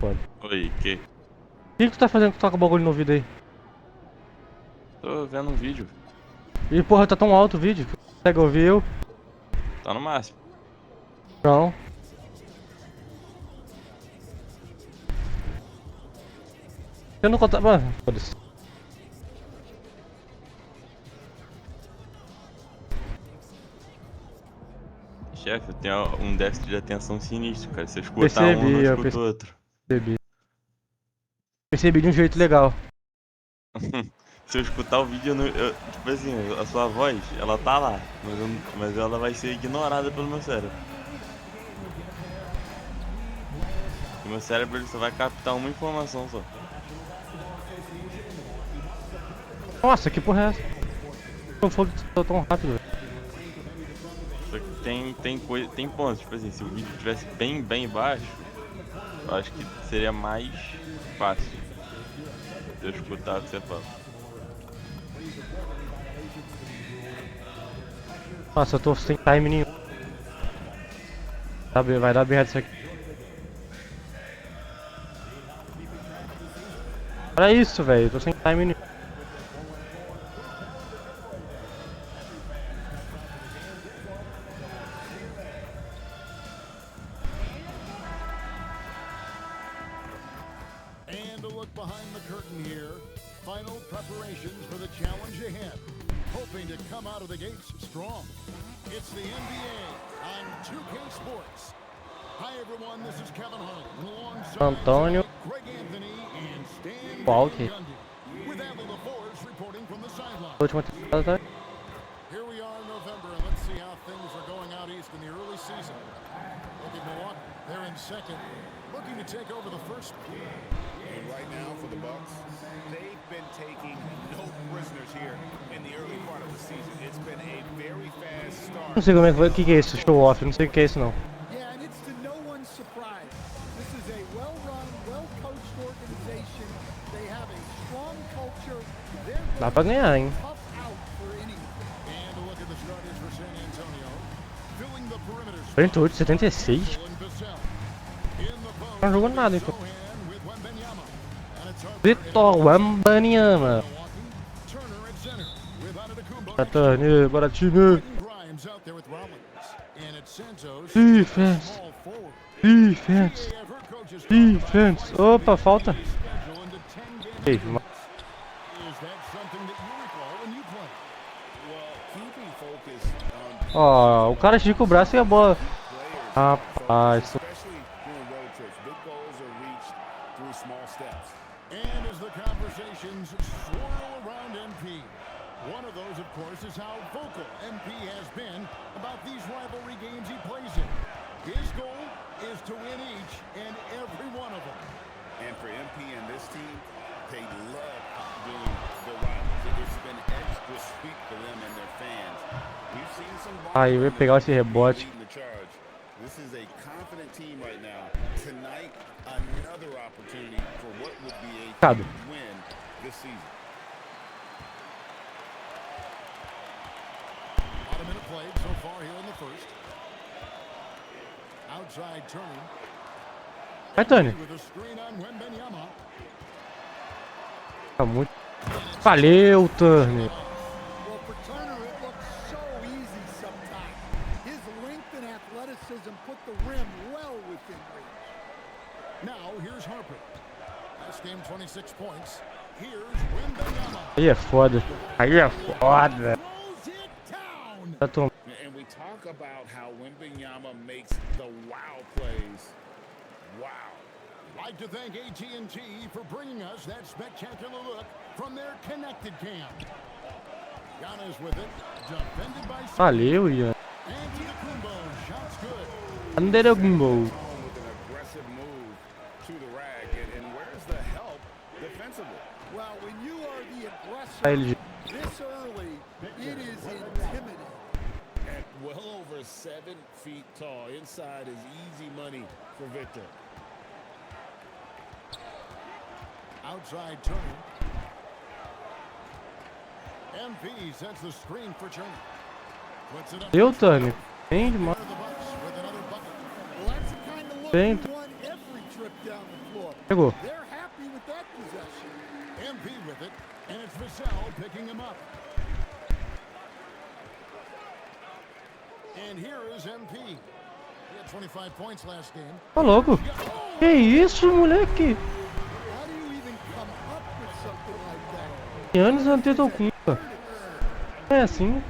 Pode. Oi, que? O que tu tá fazendo que toca o bagulho no ouvido aí? Tô vendo um vídeo. E porra, tá tão alto o vídeo. Consegue ouvir eu? Tá no máximo. Não. Eu não conta. Mano, foda-se. Chefe, eu tenho um déficit de atenção sinistro, cara. Se eu escutar Percebi, um, eu não eu escuto outro. percebi. Percebi de um jeito legal. Se eu escutar o vídeo, tipo assim, a sua voz, ela tá lá, mas ela vai ser ignorada pelo meu cérebro. E meu cérebro ele só vai captar uma informação só. Nossa, que porra é essa? Como foi que tu tão rápido, velho? Só que tem pontos, tipo assim, se o vídeo tivesse bem baixo, eu acho que seria mais fácil de eu escutar o que você fala. Nossa, eu tô sem time nenhum. Vai dar merda isso aqui. Olha isso, velho. Eu tô sem time nenhum. And a look behind the curtain here. Final preparations for the challenge ahead. Hoping to come out of the gates strong. It's the NBA on 2K Sports. Hi everyone, this is Kevin Hart alongside San Antonio Greg Anthony and Stan Milwaukee. Gundy. With Adel DeForest reporting from the sideline. Última temporada, tá? Here we are in November, and let's see how things are going out east in the early season. Look at Milwaukee, they're in second, looking to take over the first. And right now for the Bucks, they've been taking no prisoners here in the early part of the season. It's been a very fast start. Não sei como é que foi. O que é isso? Show off. Não sei o que é isso não. Yeah, and it's to no one's surprise. This is a well-run, well-coached organization. They have a strong culture. They're Dá pra ganhar, hein? tough out for anyone. And a look at the starters for San Antonio. Filling the perimeter spot. 48, 76? And Vassell. In the post, Não jogou nada, então. Sohan with Wembanyama. And it's Harper Vitor Wembanyama. Milwaukee. Turner at center with Antetokounmpo. Catane, bora time. Grimes out there with Rollins. And it's Santos. Defense. Small forward. Defense. I've heard coaches Defense. Opa, falta. schedule into 10 games. Ei, Is that something that you recall when you played? Well, keeping focused on ó, o cara estica o braço e a bola. players, Rapaz, especially during road trips, big goals are reached through small steps. And as the conversations swirl around MP, one of those, of course, is how vocal MP has been about these rivalry games he plays in. His goal is to win each and every one of them. And for MP and this team, they love outdoing the rivals. It's been extra sweet for them and their fans. We've seen some Aí, eu ia pegar esse rebote. leading the charge. This is a confident team right now. Tonight, another opportunity for what would be a Cado. huge win this season. About a minute played so far here in the first. Outside Turner vai, Tony. with a screen on Wembanyama. Tá muito. Valeu, Turner. Well, for Turner, it looks so easy sometimes. His length and athleticism put the rim well within reach. Now here's Harper. Last game 26 points. Here's Wembanyama. Aí é foda. Aí é foda. Throws it down. Tá tomando. And we talk about how Wembanyama makes the wow plays. Wow. Like to thank AT&T for bringing us that spectacular look from their connected cam. Giannis with it, defended by Valeu, Ian. Antetokounmpo. Shots good. Undergumbo. With an aggressive move to the rack. And where's the help defensively? Well, when you are the aggressor Aí ele. this early, it is intimidating. At well over 7 feet tall. Inside is easy money for Victor. Outside Turner. MP sets the screen for Turner. Puts it up. Deu, Turner. Bem demais. The Bucks with another bucket. Well, that's the kind of look Bem, you want every trip down the floor. Pegou. They're happy with that possession. MP with it, and it's Vassell picking him up. And here is MP. He had 25 points last game. Tá louco? Que isso, moleque? How do you even come up with something like that? Giannis Antetokounmpo. É assim.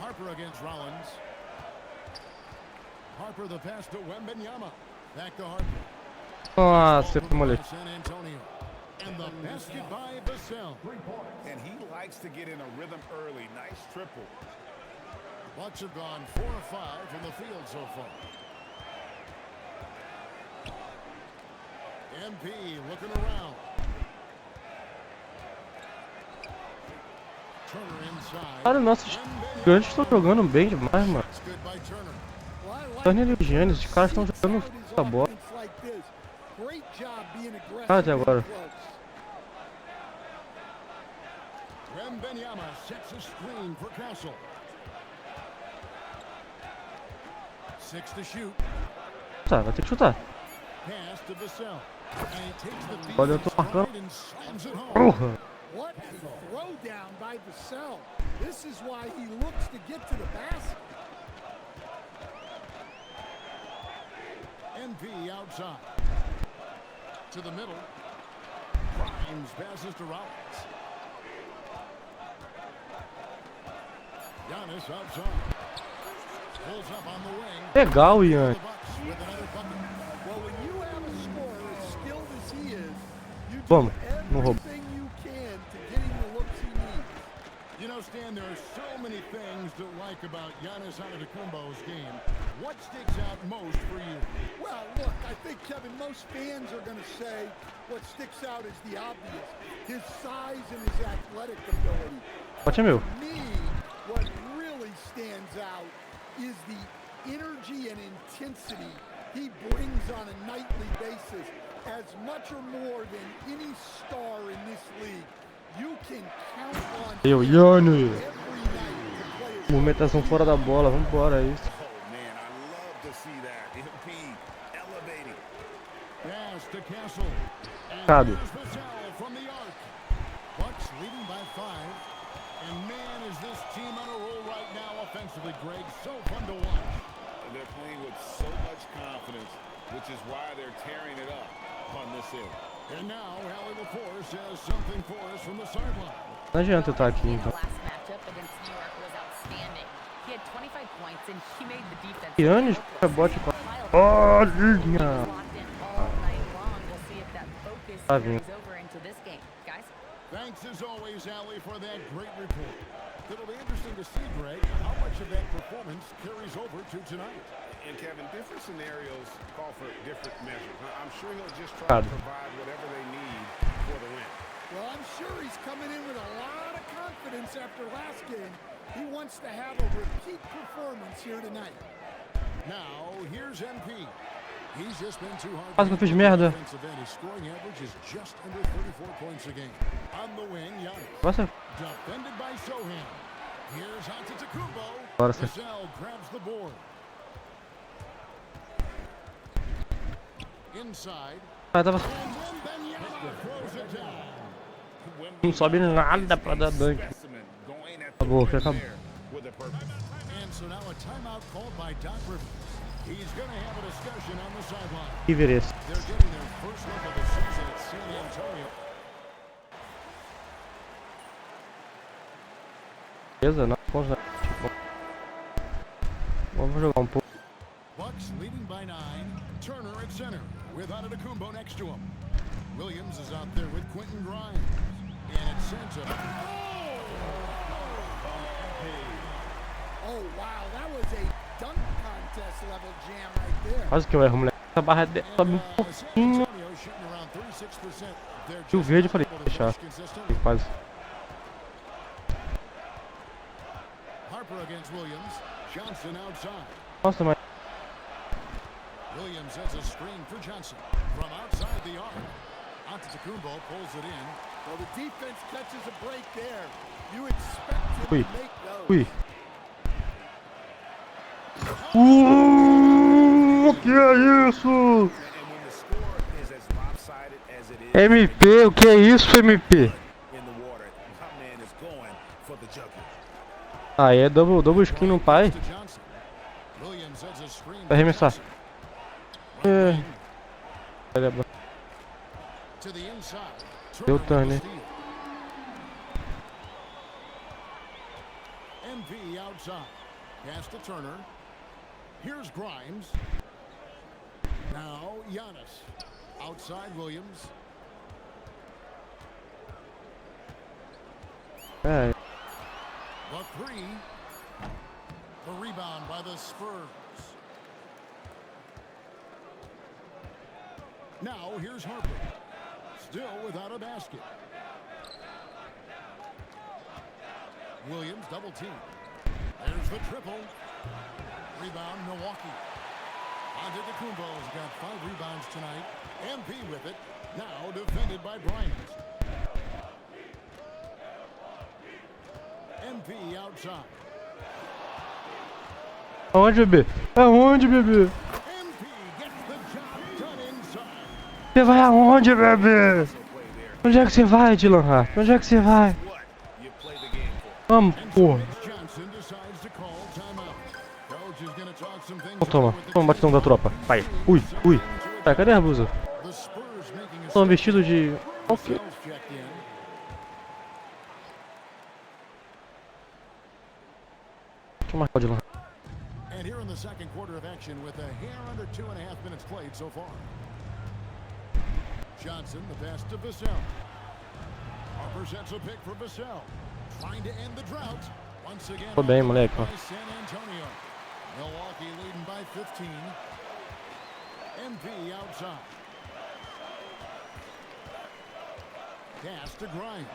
Harper against Rollins. Harper the pass to Wembanyama. Back to Harper. Nossa, moleque. San Antonio. And the basket by Vassell. And he likes to get in a rhythm early. Nice triple. Bucks have gone 4 of 5 from the field so far. MP looking around. Turner inside. Cara, nossos gigantes estão jogando bem demais, mano. It's good by Turner. Well, I like Turner e o Giannis, os caras estão jogando muita bola. offense like this. Great job being aggressive Até agora. and close. Wembanyama sets a screen for Castle. 6 to shoot. Tá, vai ter que chutar. Pass to Vassell. And he takes the feed Olha, eu tô inside marcando. and slams it home. Porra! What a throwdown by Vassell. This is why he looks to get to the basket. NP outside. To the middle. Grimes passes to Rollins. Giannis outside. Pulls up on the wing. Legal, Ian. The Bucks with another bucket. Well, when you have a scorer as skilled as he is, you do Vamos, no roubo. everything you can to get him the looks he needs. You know, Stan, there are so many things to like about Giannis Antetokounmpo's game. What sticks out most for you? Well, look, I think, Kevin, most fans are going to say what sticks out is the obvious. His size and his athletic ability. Bote é meu. To me, what really stands out is the energy and intensity he brings on a nightly basis. As much or more than any star in this league, you can count on Eu, him Iano. every night to play his Movimentação fora da bola, vambora, é isso. Oh, man, I love to see that. MP elevating. Pass to Castle. And Cado. here's Vassell from the arc. Bucks leading by 5. And man, is this team on a roll right now offensively, Greg. So fun to watch. They're playing with so much confidence, which is why they're tearing it up on this end. And now, Hallie LaForce has something for us from the sideline. Não adianta eu estar aqui, então. Last matchup against New York was outstanding. He had 25 points and he made the defense. Giannis, rebote com a bolinha. Locked in all night long. We'll see if that focus Tá vindo. carries over into this game, guys. Thanks as always, Hallie, for that great report. It'll be interesting to see, Greg, how much of that performance carries over to tonight. And Kevin, different scenarios call for different measures. I'm sure he'll just try Cado. to provide whatever they need for the win. Well, I'm sure he's coming in with a lot of confidence after last game. He wants to have a repeat performance here tonight. Now, here's MP. He's just been too hard. Quase que eu fiz merda. Defensive end. His scoring average is just under 34 points a game. On the wing, Giannis. Nossa, Defended by Sohan. Here's Antetokounmpo. Agora sim. Vassell grabs the board. Inside. ah, tava... And Wembanyama throws it down. Não sobe nada pra dar dunk. Specimen going at the Acabou, rim acabou. there with a purpose. And so now a timeout called by Doc Rivers. He's going to have a discussion on the sideline. Que viresse. They're getting their first look of the season at San Antonio. Beleza, não. Vamos jogar um pouco. Bucks leading by 9. Turner at center with Antetokounmpo next to him. Williams is out there with Quentin Grimes. And it's sent up. Oh, wow, that was a dunk contest level jam right there. Quase que eu erro, moleque. Essa barra sobe um San pouquinho. Antonio shooting around 36%. They're E o just verde eu falei, able to deixar. finish consistently. Quase. Harper against Williams. Johnson outside. Nossa, mas... Williams has a screen for Johnson from outside the arc. Antetokounmpo pulls it in. Well, the defense catches a break there. You expect him Ui. to make those. Ui. Que é isso? And when the score is as lopsided as it is MP, o que é isso, MP? in the water, my man is going for the jugular. Aí é double skin no pai. To Johnson. Williams sends a screen Vai arremessar. É. Ele é bom. to the inside. Deu Turner turn, with né? the steal. MP outside. Pass to Turner. Here's Grimes. Now Giannis. Outside Williams. É. The three. The rebound by the Spurs. Now here's Harper. Still without a basket. Williams double team. There's the triple. Rebound Milwaukee. Antetokounmpo's got 5 rebounds tonight. MP with it. Now defended by Bryant. MP outside. Aonde, bebê? Aonde, bebê? MP gets the job done inside. Você vai aonde, bebê? Onde é que você vai, Dylan Hart? Onde é que você vai? What you play the game for. Vamos, porra. Johnson decides to call timeout. Coach is gonna talk some things Toma, over with the toma, batidão da tropa. Vai. Ui, ui. Tá, cadê a blusa? The Spurs making a Estão vestidos de... Ok. Sells checked in. Deixa eu marcar o Dylan Hart. And here in the second quarter of action with a hair under 2.5 minutes played so far. Johnson, the pass to Vassell. Harper sets a pick for Vassell. Trying to end the drought. Once again, Tô bem, moleque, ó. by San Antonio. Milwaukee leading by 15. MP outside. Pass to Grimes.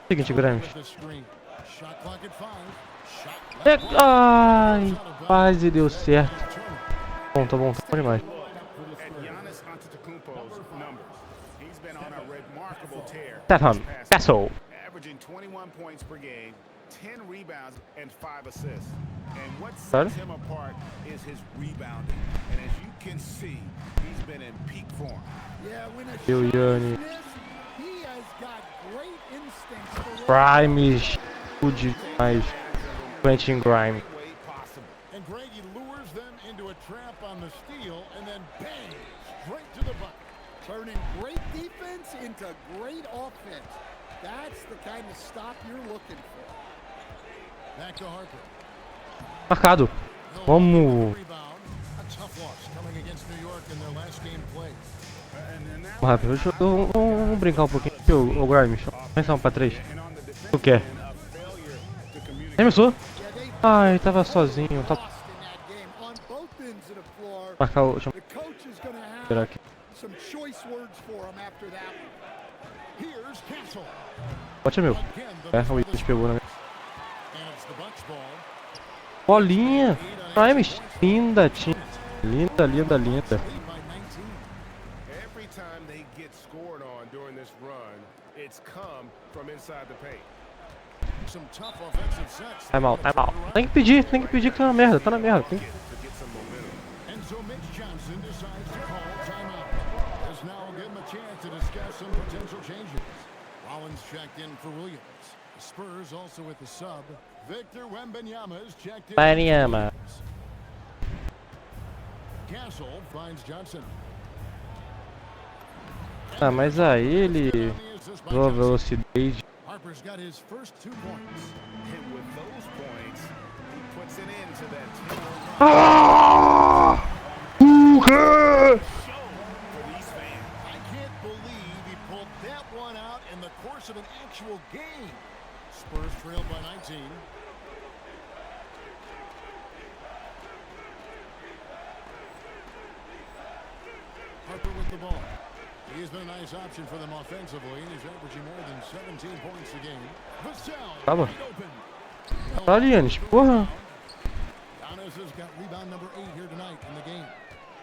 Seguinte, Grimes. With the screen. Shot clock at 5. Shot É... left wing. Ai, quase deu certo. Tá bom demais. At Giannis Antetokounmpo's numbers, he's been on a remarkable tear. Stefan, this past Castle. season, averaging 21 points per game, 10 rebounds, and 5 assists. And what Sorry? sets him apart is his rebounding. And as you can see, he's been in peak form. Yeah, when a Eu, shot Yanni. is missed, he has got great instincts for Grimes, tudo demais. Quentin Grimes. Way possible. And Grady lures them into a trap on the steal and then bang, straight to the bucket. turning great defense into great offense. That's the kind of stop you're looking for. Back to Harper. Marcado. Vamos. Rebound. A tough loss coming against New York in their last game played. Rápido, vamos brincar um pouquinho. O Grimes, começar um pra 3. O que é? Arremessou? Ai, tava sozinho. Tá... Lost in that game on both ends of the floor. Marcar o... Deixa eu The coach is going to esperar have aqui. some choice words for him after that one. Here's Castle. Bote meu. Again, the É, o Willis pegou na minha. and it's the Bucks ball. Bolinha. Grimes. Linda, tinha. Linda, linda, linda. Lead by 19. Every time they get scored on during this run, it's come from inside the paint. Some tough offensive sets. Tá mal, tá mal. Tem que pedir que tá na merda, tá na merda. Tem... To get some momentum. And so Mitch Johnson decides to call timeout. This now will give him a chance to discuss some potential changes. Rollins checked in for Williams. The Spurs also with the sub. Victor Wembanyama is checked in. Wembanyama. Castle finds Johnson. Ah, mas aí ele... Assist by Usou a Johnson. velocidade. Harper's got his first 2 points. And with those points, he puts an end to that 10-1 Ah! show for these fans. I can't believe he pulled that one out in the course of an actual game. Spurs trailed by 19. Harper with the ball. He's been a nice option for them offensively, and he's averaging more than 17 points a game. Vassell, Tá bom. wide open. Tá, Lianes, porra. Giannis has got rebound number 8 here tonight in the game.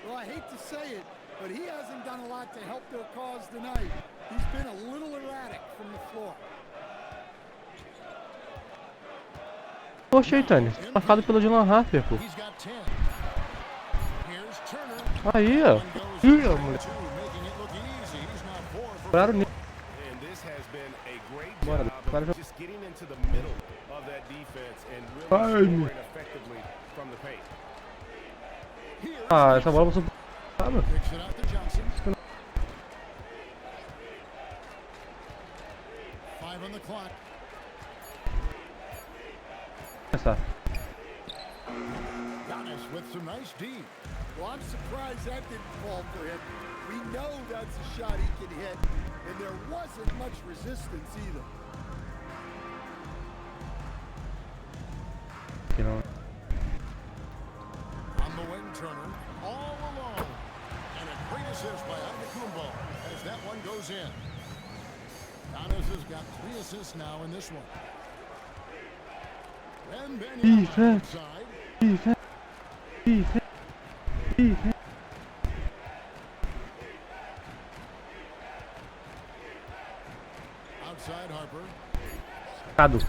Well, I hate to say it, but he hasn't done a lot to help their cause tonight. He's been a little erratic from the floor. Poxa, aí, Tânia. Marcado pelo Dylan Harper, pô. He's got 10. Here's Turner. Aí, ó. Ih, ó, moleque. Two, making it look easy. He's not 4 for Pararam 4. nisso. And this has been a great Bora, job para of just getting into the middle of that defense and really Ai, meu. scoring effectively from the paint. Here's Ah, essa bola passou. Ah, meu. Kicks it out to Johnson. 5 on the clock. Essa. Giannis with some nice D. Well, I'm surprised that didn't fall for him. We know that's a shot he can hit, and there wasn't much resistance either. Aqui não. On the wing, Turner, all alone. And a great assist by Antetokounmpo as that one goes in. Giannis has got 3 assists now in this one. And Benyama Defense. inside. Defense. Defense. Defense. Outside Harper. Cado.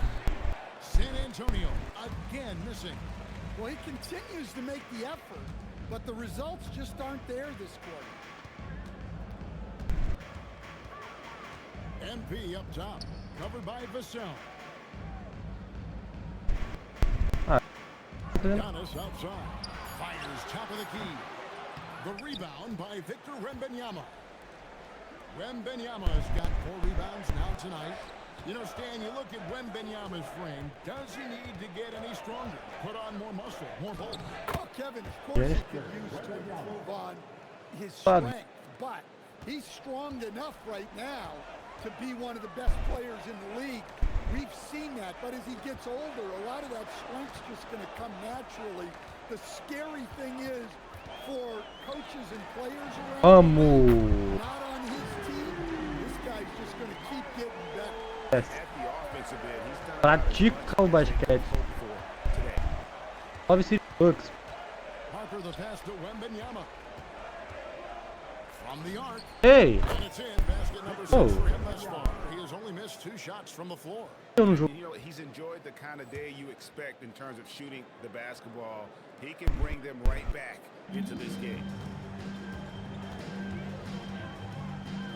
San Antonio again missing. Well, he continues to make the effort, but the results just aren't there this quarter. MP up top, covered by Vassell. Giannis outside, fires top of the key. The rebound by Victor Wembanyama. Wembanyama's got 4 rebounds now tonight. You know, Stan, you look at Wembanyama's frame. Does he need to get any stronger? Put on more muscle, more bulk? Well, Kevin, of course he could use to improve on his strength, but he's strong enough right now to be one of the best players in the league. We've seen that, but as he gets older, a lot of that strength's just going to come naturally. The scary thing is, for coaches and players around not on his team, this guy's just going to keep getting better. At the offensive end, he's done Pratica o basquete. today. Obviously, Bucks. Harper the pass to Wembanyama. From the arc, Ei! and it's in. Basket number 6 Oh. for him thus far. He has only missed 2 shots from the floor. Eu no jogo. You know, he's enjoyed the kind of day you expect in terms of shooting the basketball. He can bring them right back into this game.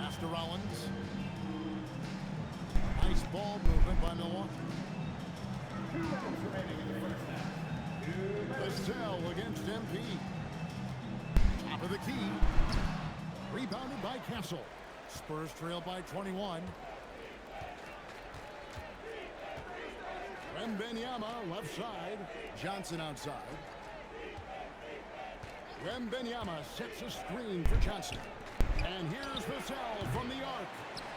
Pass to Rollins. Nice ball movement by Milwaukee. Vassell against MP. Top of the key. Rebounded by Castle. Spurs trail by 21. Wembanyama left side. Johnson outside. Wembanyama sets a screen for Johnson. And here's Vassell from the arc.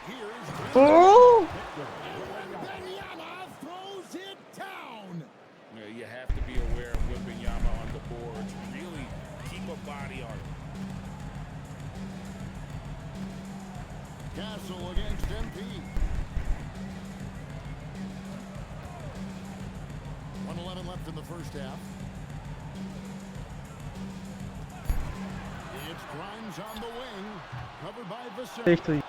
Here's Oh! Wembanyama throws it down. You know, you have to be aware of Wembanyama on the boards. Really keep a body on it. Castle against MP. 1:11 left in the first half. It's Grimes on the wing, covered by Vassell. Texto aí.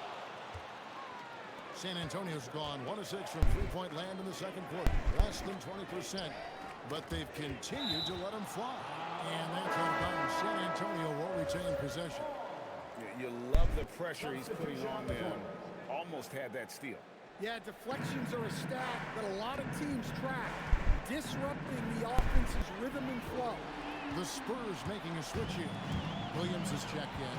San Antonio's gone 1 of 6 from three-point land in the second quarter, less than 20%, but they've continued to let them fly. And that's out of bounds. San Antonio will retain possession. You love the pressure he's putting on them. Almost had that steal. Yeah, deflections are a stat that a lot of teams track, disrupting the offense's rhythm and flow. The Spurs making a switch here. Williams is checked in.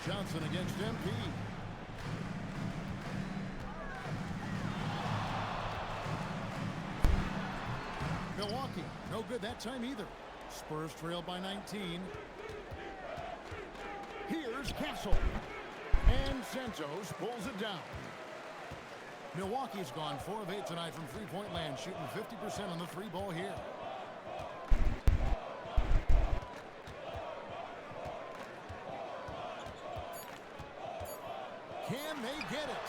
Johnson against MP. Milwaukee, no good that time either. Spurs trail by 19. Here's Castle. And Santos pulls it down. Milwaukee's gone 4 of 8 tonight from three-point land, shooting 50% on the 3-ball here. Can they get it?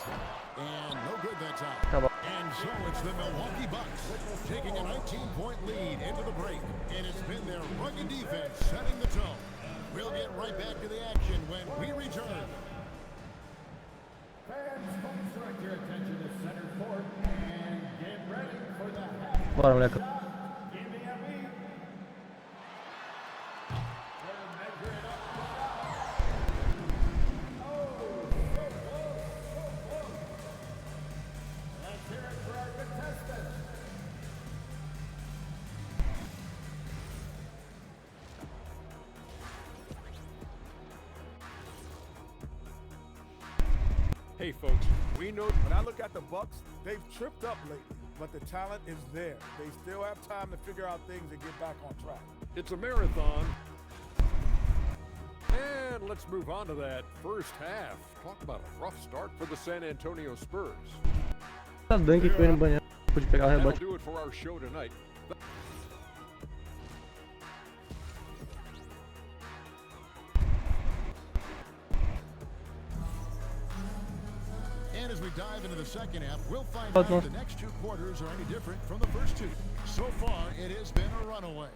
And no good that time. And so it's the Milwaukee Bucks taking a 19-point lead into the break. And it's been their rugged defense setting the tone. We'll get right back to the action when we return. Fans, folks, direct your attention to center court and get ready for the half. Bora, moleque. Hey folks, we know when I look at the Bucks, they've tripped up lately, but the talent is there. They still have time to figure out things and get back on track. It's a marathon. And let's move on to that first half. Talk about a rough start for the San Antonio Spurs. Tá dunk que foi no banheiro. Pude pegar o That'll rebote. do it for our show tonight. And as we dive into the second half, we'll find out if the next two quarters are any different from the first two. So far, it has been a runaway.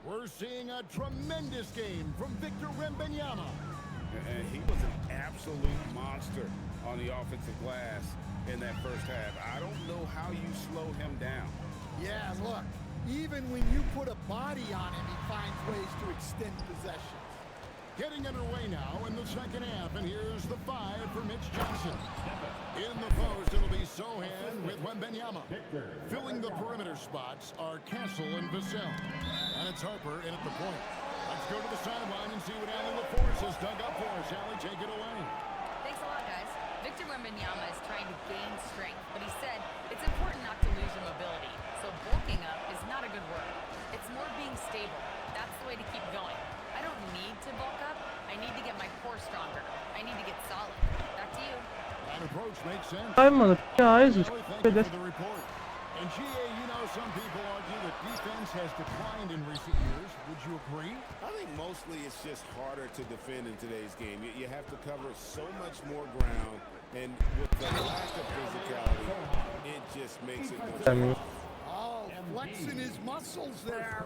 We're seeing a tremendous game from Victor Wembanyama. And he was an absolute monster on the offensive glass in that first half. I don't know how you slow him down. Yeah, look, even when you put a body on him, he finds ways to extend possession. Getting underway now in the second half, and here's the 5 for Mitch Johnson. In the post, it'll be Sohan with Wembanyama. Filling the perimeter spots are Castle and Vassell. And it's Harper in at the point. Let's go to the sideline and see what Allie LaForce has dug up for us. Allie, take it away. Thanks a lot, guys. Victor Wembanyama is trying to gain strength, but he said it's important not to lose your mobility. So bulking up is not a good word. It's more being stable. That's the way to keep going. I don't need to bulk up. I need to get my core stronger. I need to get solid. Back to you. That approach makes sense. Ai, mano, que raios. Thank you for the report. And GA, you know, some people argue that defense has declined in recent years. Would you agree? I think mostly it's just harder to defend in today's game. You have to cover so much more ground, and with the lack of physicality, it just makes it more challenging. Oh, flexing his muscles there.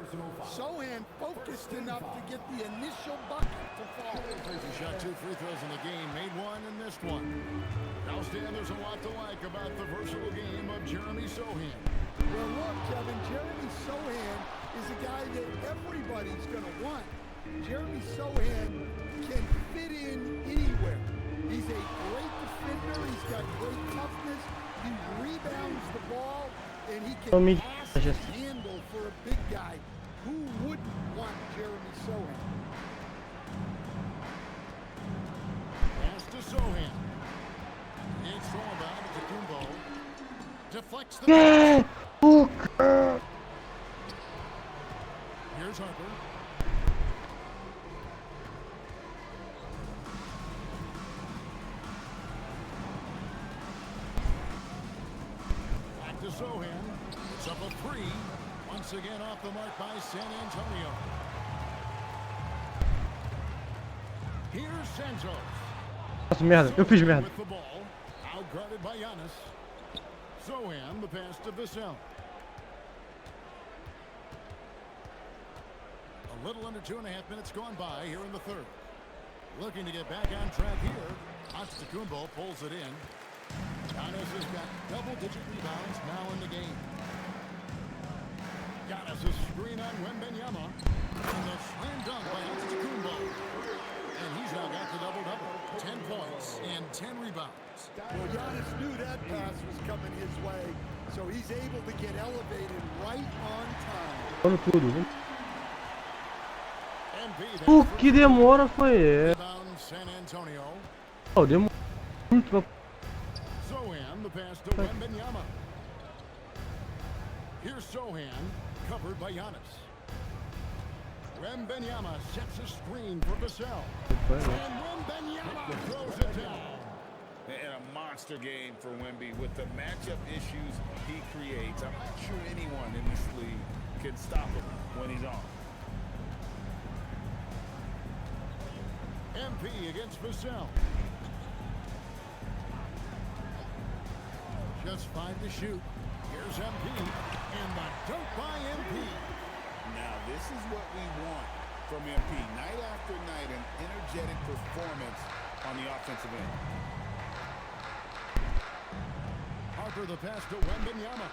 Sohan focused enough to get the initial bucket to fall. He shot 2 free throws in the game, made one and missed one. Now, Stan, there's a lot to like about the versatile game of Jeremy Sohan. Well, look, Kevin, Jeremy Sohan is a guy that everybody's going to want. Jeremy Sohan can fit in anywhere. He's a great defender. He's got great toughness. He rebounds the ball, and he can pass and handle for a big guy. Who wouldn't want Jeremy Sohan? Pass to Sohan. It's thrown back to Kumbo. Deflects the Yeah! Here's Harper. Back to Sohan. It's up a 3. Once again off the mark by San Antonio. Here's Santos. Faço merda, eu fiz merda. With the ball, outguarded by Giannis. Sohan, the pass to Vassell. A little under 2.5 minutes gone by here in the third. Looking to get back on track here. Antetokounmpo pulls it in. Giannis has got double-digit rebounds now in the game. Giannis a screen on Wembanyama. And the slam dunk by Antetokounmpo. And he's now got the double-double. 10 points and 10 rebounds. Well, Giannis knew that pass was coming his way, so he's able to get elevated right on time. Falando tudo, viu? MP, O que demora foi rebound San Antonio. Oh, demorou muito pra... Sohan, the pass to Wembanyama. Here's Sohan, covered by Giannis. Wembanyama sets a screen for Vassell. And Wembanyama throws it down. And a monster game for Wemby with the matchup issues he creates. I'm not sure anyone in this league can stop him when he's on. MP against Vassell. Just 5 to shoot. Here's MP. And the dunk by MP. Now, this is what we want from MP. Night after night, an energetic performance on the offensive end. Harper the pass to Wembanyama.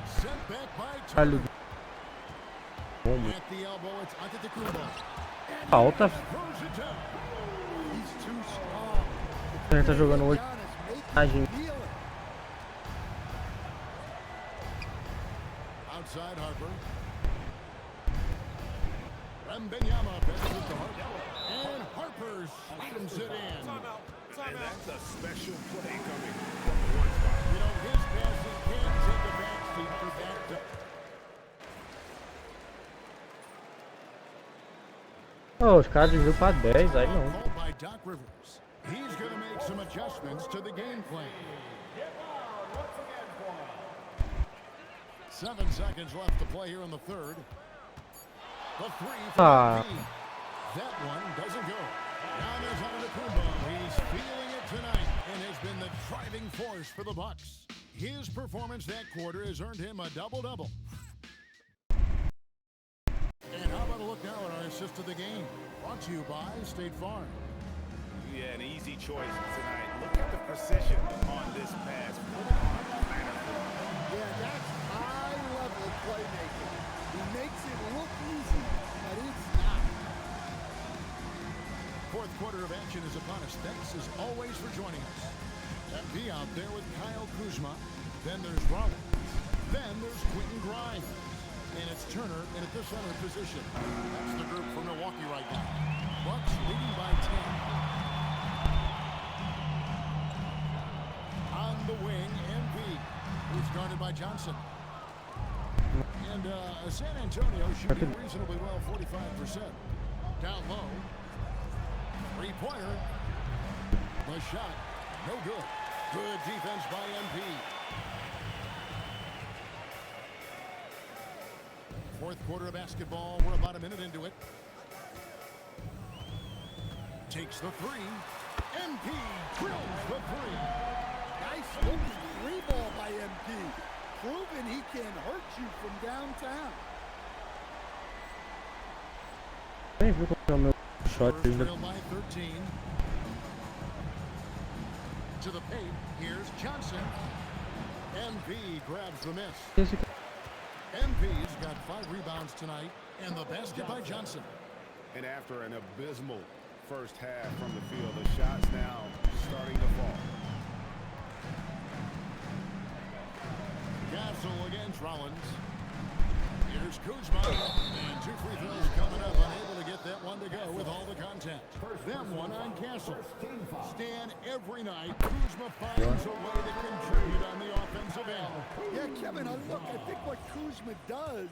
Sent back by Caralho. Turner. Como? At the elbow, it's Antetokounmpo. And Falta. throws it down. He's too strong. Ele tá jogando hoje. Giannis making him feel it. Outside Harper. Wembanyama passes it to Harper. And Harper slams it in. And that's a special play coming from the one spot. You know, his passing can take a backseat for that. Oh, os caras desviam pra 10, aí não. Called by Doc Rivers. He's going to make some adjustments to the game plan. 7 seconds left to play here in the third. The three from McGee. That one doesn't go. Now there's Antetokounmpo. He's feeling it tonight and has been the driving force for the Bucks. His performance that quarter has earned him a double-double. And how about a look now at our assist of the game? Brought to you by State Farm. Yeah, an easy choice tonight. Look at the precision on this pass. Put it on a platter. Yeah, that's high-level playmaking. He makes it look easy, but it's not. Fourth quarter of action is upon us. Thanks as always for joining us. MP out there with Kyle Kuzma. Then there's Rollins. Then there's Quentin Grimes. And it's Turner in at the center position. That's the group for Milwaukee right now. Bucks leading by 10. On the wing, MP, who's guarded by Johnson. And San Antonio shooting reasonably well, 45%. Down low. Three-pointer. The shot, no good. Good defense by MP. Fourth quarter of basketball. We're about a minute into it. Takes the three. MP drills the three. Nice looking three ball by MP. Proving he can hurt you from downtown. Nem viu como é o meu shot Spurs ainda. trail by 13. To the paint. Here's Johnson. MP grabs the miss. Esse MP's got 5 rebounds tonight, and the basket by Johnson. And after an abysmal first half from the field, the shots now starting to fall. Castle against Rollins. Here's Kuzma, and 2 free throws coming up, unable to get that one to go with all the contact. Them one on Castle. Stan every night. Kuzma finds a way to contribute on the offensive end. Yeah, Kevin, look, I think what Kuzma does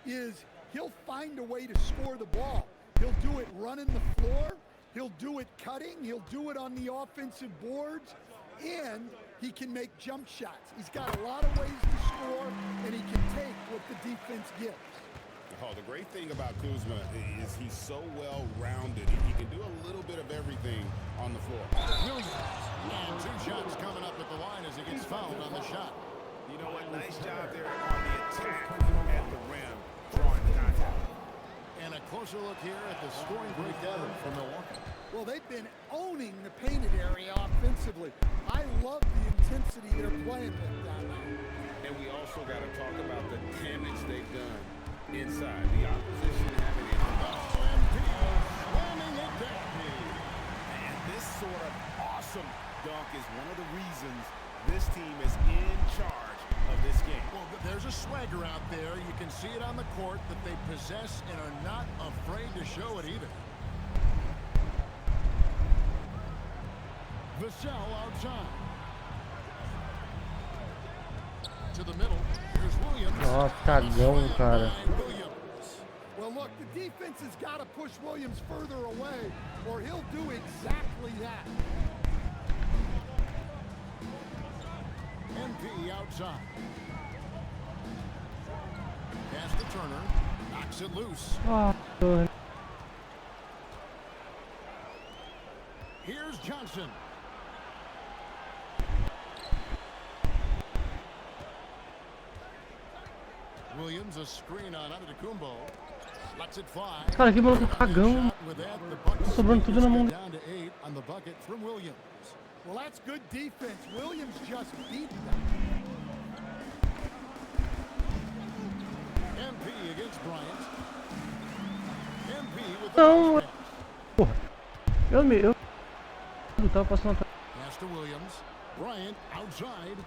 is he'll find a way to score the ball. He'll do it running the floor. He'll do it cutting. He'll do it on the offensive boards. And he can make jump shots. He's got a lot of ways to score, and he can take what the defense gives. Oh, the great thing about Kuzma is he's so well-rounded. He can do a little bit of everything on the floor. Williams, and 2 shots coming up at the line as he gets fouled on the shot. You know what? Nice job there on the attack at the rim, drawing the contact. And a closer look here at the scoring breakdown from Milwaukee. Well, they've been owning the painted area offensively. I love the intensity they're playing with down there. And we also got to talk about the damage they've done inside. The opposition having it. Slamming it back. And this sort of awesome dunk is one of the reasons this team is in charge of this game. Well, there's a swagger out there. You can see it on the court that they possess and are not afraid to show it either. Vassell outside. To the middle. Here's Williams. Nossa, cagão, cara. Well, look, the defense has got to push Williams further away, or he'll do exactly that. MP outside. Pass to Turner. Knocks it loose. Ah, Here's Johnson. Williams, a screen on Antetokounmpo. Lets it fly. cara, que maluco cagão. With that, the Bucks Sobrando tudo na mão. down to 8 on the bucket from Williams. Well, that's good defense. Williams just beat them. It's Bryant. MP with the Não, pass. porra. Eu tava passando atrás. Pass to Williams. Bryant outside.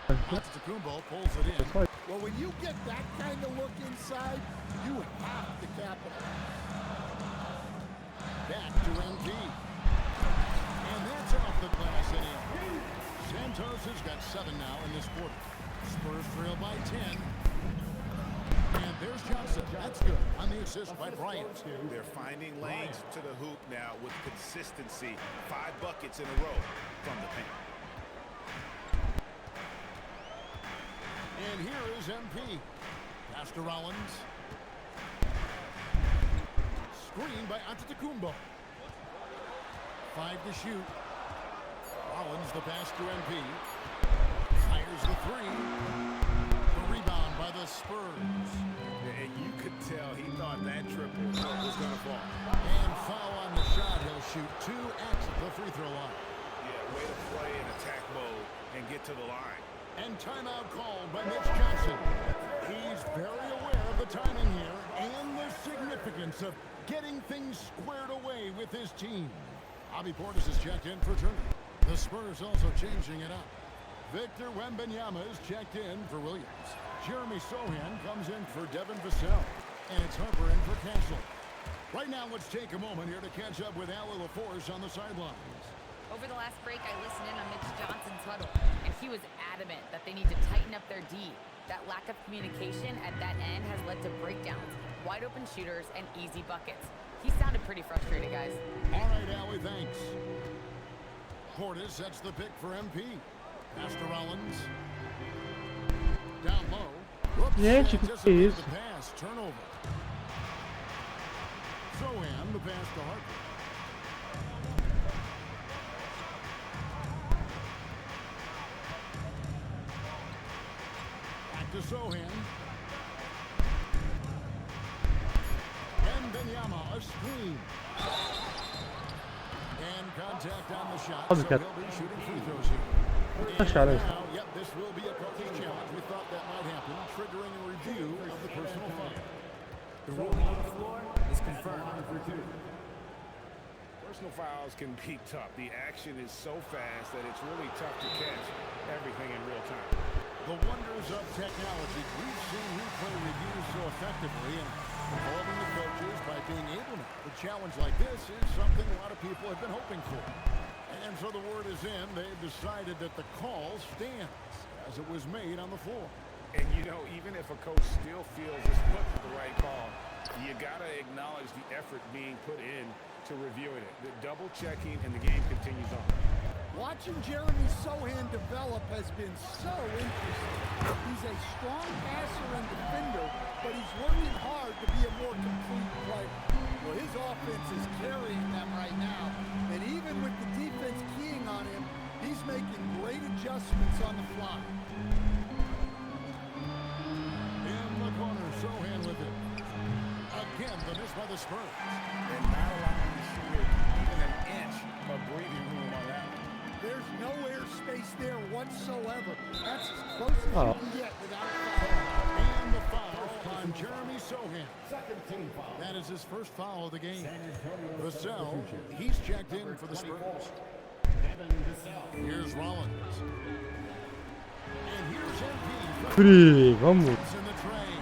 Antetokounmpo pulls it in. Well, when you get that kind of look inside, you have to capitalize. Back to MP. And that's off the glass and in. Santos has got 7 now in this quarter. Spurs trail by 10. And there's Johnson. That's good on the assist by Bryant. They're finding lanes to the hoop now with consistency. 5 buckets in a row from the paint. And here is MP. Pass to Rollins. Screen by Antetokounmpo. 5 to shoot. Rollins the pass to MP. Fires the 3. The rebound by the Spurs. And you could tell he thought that triple was going to fall. And foul on the shot. He'll shoot 2 at the free throw line. Yeah, way to play in attack mode and get to the line. And timeout called by Mitch Johnson. He's very aware of the timing here and the significance of getting things squared away with his team. Bobby Portis is checked in for turn. The Spurs also changing it up. Victor Wembanyama is checked in for Williams. Jeremy Sohan comes in for Devin Vassell. And it's Harper in for Castle. Right now, let's take a moment here to catch up with Allie LaForce on the sidelines. Over the last break, I listened in on Mitch Johnson's huddle, and he was adamant that they need to tighten up their D. That lack of communication at that end has led to breakdowns, wide open shooters, and easy buckets. He sounded pretty frustrated, guys. All right, Allie, thanks. Portis sets the pick for MP. Pass to Rollins. Down low. Whoops, Gente, que anticipated isso? the pass. Turnover. Sohan, the pass to Harper. Back to Sohan. Wembanyama, a screen. And contact on the shot, so Óbvio he'll que be shooting free throws here. Acharam And isso. now, yep, this will be a coach's challenge. We thought that might happen, triggering a review of the personal foul. The ruling on the floor is confirmed for 2. Personal fouls can be tough. The action is so fast that it's really tough to catch everything in real time. The wonders of technology. We've seen replay reviews so effectively and involving the coaches by being able to. A challenge like this is something a lot of people have been hoping for. And so the word is in. They've decided that the call stands as it was made on the floor. And you know, even if a coach still feels it's put the right call, you got to acknowledge the effort being put in to reviewing it. The double checking and the game continues on. Watching Jeremy Sohan develop has been so interesting. He's a strong passer and defender, but he's working hard to be a more complete player. Well, his offense is carrying them right now, and even with the defense keying on him, he's making great adjustments on the fly. In the corner, Sohan with it. Again, the miss by the Spurs. And not allowing the shooter even an inch of breathing room on that one. There's no airspace there whatsoever. That's as close as Oh. you can get without a foul. And the foul on Jeremy Sohan. That is his first foul of the game. Vassell, he's checked in for the Spurs. Here's Rollins. And here's MP. Free, vamos. It's in the tray.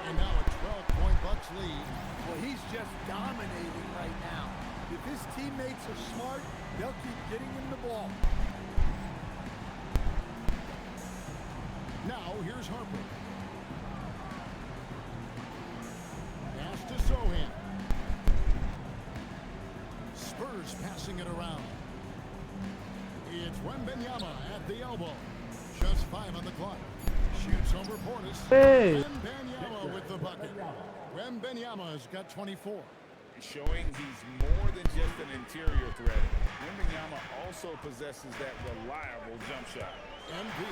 And now a 12-point Bucks lead. Well, he's just dominating right now. If his teammates are smart, they'll keep getting him the ball. Now here's Harper. Pass to Sohan. Spurs passing it around. It's Wembanyama at the elbow. Just 5 on the clock. Shoots over Portis. Hey. Wembanyama with the bucket. Wembanyama's got 24. Showing he's more than just an interior threat. Wembanyama also possesses that reliable jump shot. MP.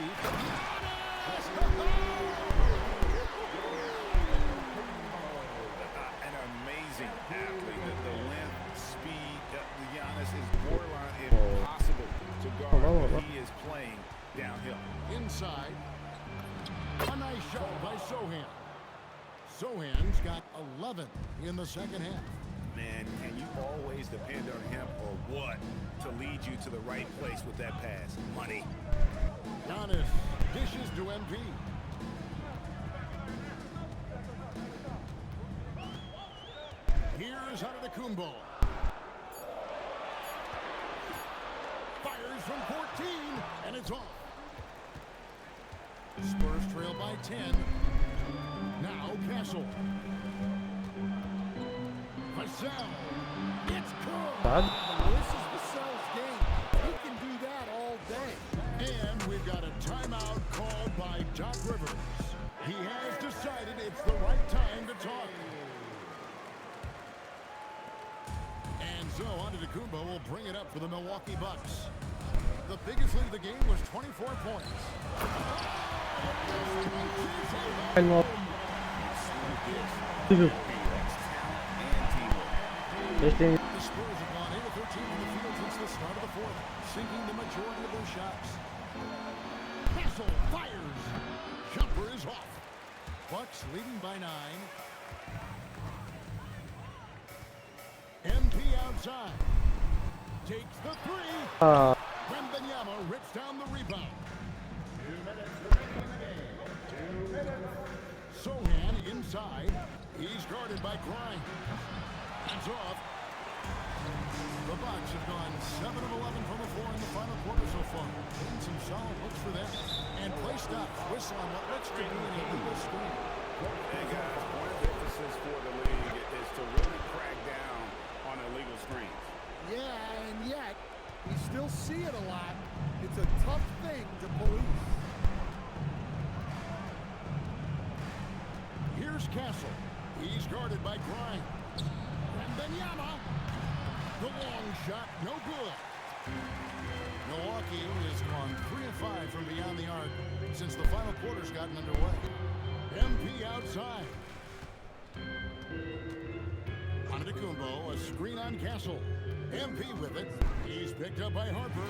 An amazing athlete. The length, speed, Giannis is borderline impossible to guard when he is playing downhill. Inside. A nice shot by Sohan. Sohan's got 11 in the second half. Man, can you always depend on him or what to lead you to the right place with that pass? Money. Giannis dishes to MP. Here's Antetokounmpo. Fires from 14, and it's off. The Spurs trail by 10. Now Castle. Vassell. It's good. Bad. This is Vassell's game. He can do that all day. And we've got a timeout called by Doc Rivers. He has decided it's the right time to talk. And so Antetokounmpo will bring it up for the Milwaukee Bucks. The biggest lead of the game was 24 points. The Spurs have gone 8 of 13 from the field since the start of the fourth, sinking the majority of their shots. Castle fires. Jumper is off. Bucks leading by 9. MP outside. Takes the three. Wembanyama rips down the rebound. 2 minutes remaining in the game. Sohan inside. He's guarded by Grimes. Hands off. The Bucks have gone 7 of 11 from the floor in the final quarter so far. Getting some solid looks for them. And play stops. Whistle on what looks to be an illegal screen. Hey guys, one of the emphasis for the league is to really crack down on illegal screens. Yeah, and yet, we still see it a lot. It's a tough thing to police. Here's Castle. He's guarded by Grimes. Wembanyama. The long shot, no good. Milwaukee has gone 3 of 5 from beyond the arc since the final quarter's gotten underway. MP outside. Antetokounmpo, a screen on Castle. MP with it. He's picked up by Harper.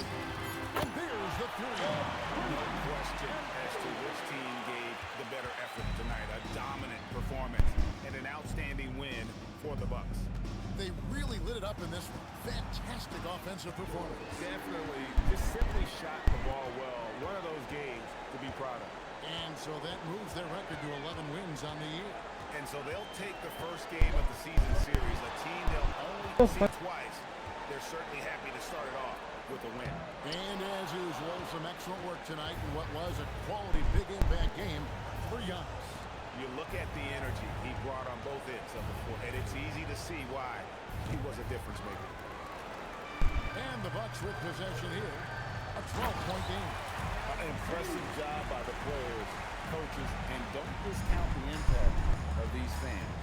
And there's the three. No question as to which team gave the better effort tonight. A dominant performance and an outstanding win for the Bucks. They really lit it up in this one. Fantastic offensive performance. Definitely, just simply shot the ball well. One of those games to be proud of. And so that moves their record to 11 wins on the year. And so they'll take the first game of the season series, a team they'll only see twice. They're certainly happy to start it off with a win. And as usual, some excellent work tonight in what was a quality big impact game for Giannis. You look at the energy he brought on both ends of the floor, and it's easy to see why he was a difference maker. And the Bucks with possession here. A 12-point game. An impressive job by the players, coaches, and don't discount the impact of these fans.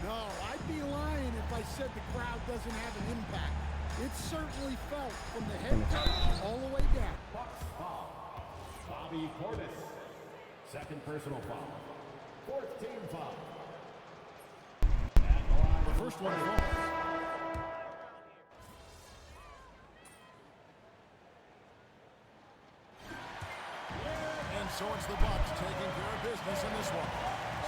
No, I'd be lying if I said the crowd doesn't have an impact. It certainly felt from the head coach all the way down. Bucks foul. Bobby Portis. Second personal foul. 4th team foul. The first one falls. And so it's the Bucks taking care of business in this one.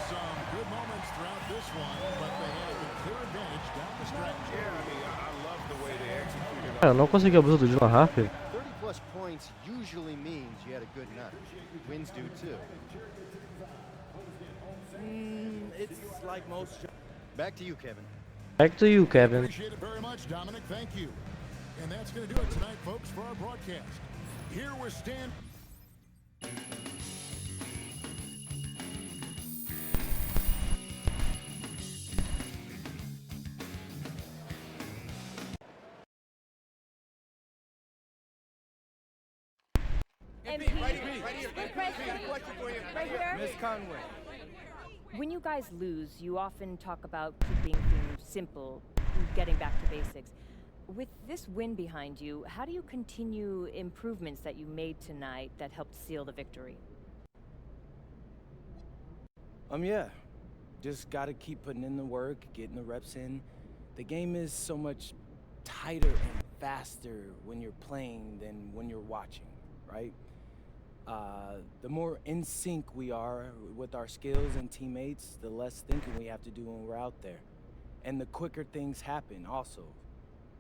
Some good moments throughout this one, but they had the clear advantage down the stretch. Yeah, I mean, I love the way they executed. Cara, não consegui abusar do Dylan Harper. 30-plus points usually means you had a good night. Wins do too. It's like most. Back to you, Kevin. Back to you, Kevin. Appreciate it very much, Dominic. Thank you. And that's going to do it tonight, folks, for our broadcast. Here we're standing. MP, right here. Right here. Miss Conway. When you guys lose, you often talk about keeping things simple, getting back to basics. With this win behind you, how do you continue improvements that you made tonight that helped seal the victory? Yeah. Just gotta keep putting in the work, getting the reps in. The game is so much tighter and faster when you're playing than when you're watching, right? The more in sync we are with our skills and teammates, the less thinking we have to do when we're out there. And the quicker things happen also.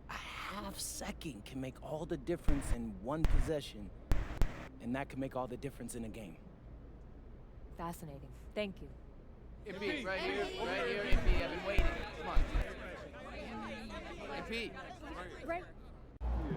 A half second can make all the difference in one possession, and that can make all the difference in a game. Fascinating. Thank you. MP, right here, MP, I've been waiting. Come on. MP. Right